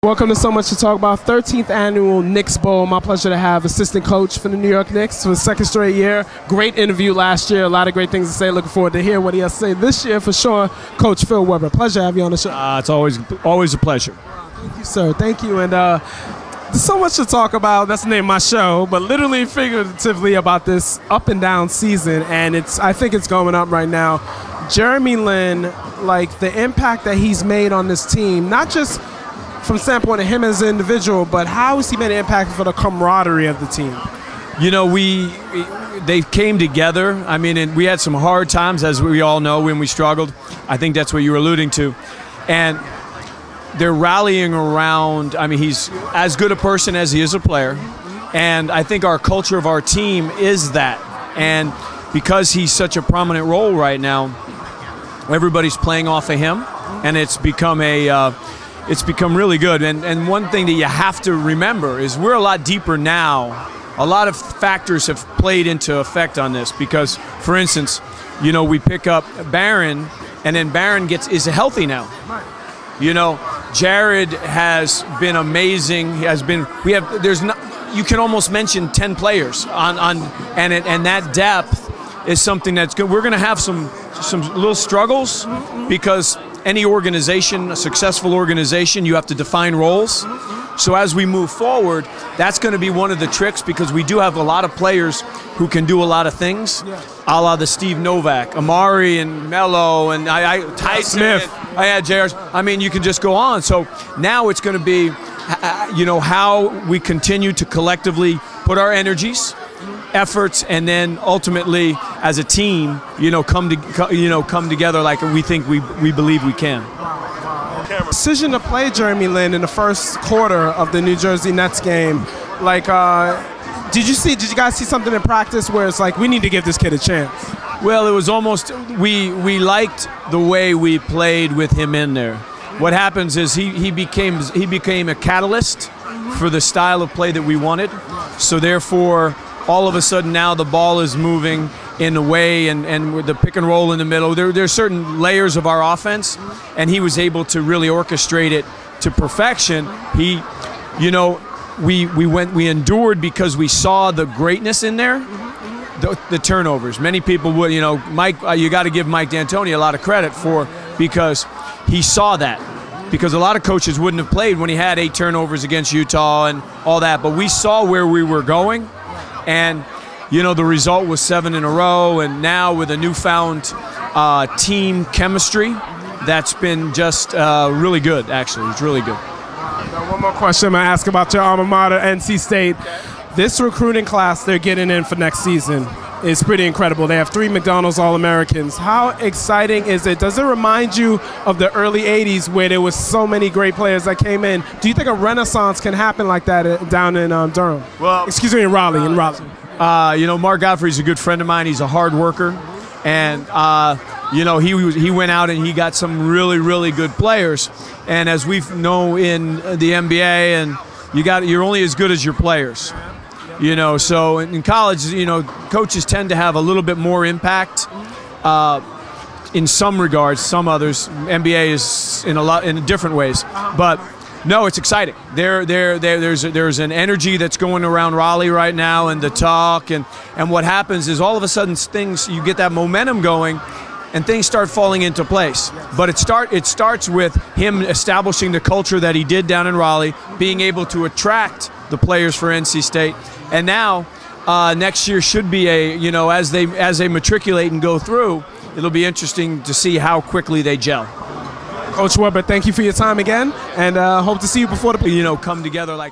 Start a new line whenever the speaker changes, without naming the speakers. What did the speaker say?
Welcome to So Much to Talk About, 13th annual Knicks Bowl. My pleasure to have assistant coach for the New York Knicks for the second straight year. Great interview last year, a lot of great things to say. Looking forward to hear what he has to say this year for sure. Coach Phil Weber, pleasure to have you on the show.
It's always a pleasure.
Thank you, sir. Thank you. And there's so much to talk about. That's the name of my show, but literally figuratively about this up and down season, and I think it's going up right now. Jeremy Lin, like the impact that he's made on this team, not just from the standpoint of him as an individual, but how has he made an impact for the camaraderie of the team?
You know, they came together. I mean, and we had some hard times, as we all know, when we struggled. I think that's what you were alluding to. And they're rallying around. I mean, he's as good a person as he is a player. And I think our culture of our team is that. And because he's such a prominent role right now, everybody's playing off of him. And it's become it's become really good. And one thing that you have to remember is we're a lot deeper now. A lot of factors have played into effect on this because, for instance, you know, we pick up Barron, and then Barron is healthy now. You know, Jared has been amazing. He has been. You can almost mention 10 players and that depth is something that's good. We're going to have some little struggles because any organization, a successful organization, you have to define roles. So as we move forward, that's going to be one of the tricks because we do have a lot of players who can do a lot of things, a la the Steve Novak, Amari and Melo and Tyson Smith. I had JR. I mean, you can just go on. So now it's going to be, you know, how we continue to collectively put our energies, efforts, and then ultimately as a team, you know, come together like we believe we can.
Decision to play Jeremy Lin in the first quarter of the New Jersey Nets game, like, did you guys see something in practice where it's like we need to give this kid a chance?
Well, it was almost we liked the way we played with him in there. What happens is he became a catalyst for the style of play that we wanted. So therefore, all of a sudden now the ball is moving in a way, and with the pick and roll in the middle, there's certain layers of our offense, and he was able to really orchestrate it to perfection. He, you know, we endured because we saw the greatness in there. The turnovers. Many people would, you know, Mike. You got to give Mike D'Antoni a lot of credit because he saw that. Because a lot of coaches wouldn't have played when he had 8 turnovers against Utah and all that. But we saw where we were going, and you know the result was 7 in a row. And now with a newfound team chemistry, that's been just really good. Actually, it's really good.
Now, one more question I'm gonna ask about your alma mater, NC State. This recruiting class they're getting in for next season is pretty incredible. They have 3 McDonald's All-Americans. How exciting is it? Does it remind you of the early 80s where there was so many great players that came in? Do you think a renaissance can happen like that down in Durham? Well, excuse me, in Raleigh.
You know, Mark Godfrey's a good friend of mine. He's a hard worker. And, you know, he went out and he got some really, really good players. And as we know in the NBA, and you're only as good as your players. You know, so in college, you know, coaches tend to have a little bit more impact in some regards. Some others, NBA is in different ways. But no, it's exciting. There's an energy that's going around Raleigh right now, and the talk, and what happens is all of a sudden you get that momentum going, and things start falling into place. But it starts with him establishing the culture that he did down in Raleigh, being able to attract the players for NC State, and now next year should be as they matriculate and go through, it'll be interesting to see how quickly they gel.
Coach Weber, thank you for your time again, and hope to see you before the
come together like.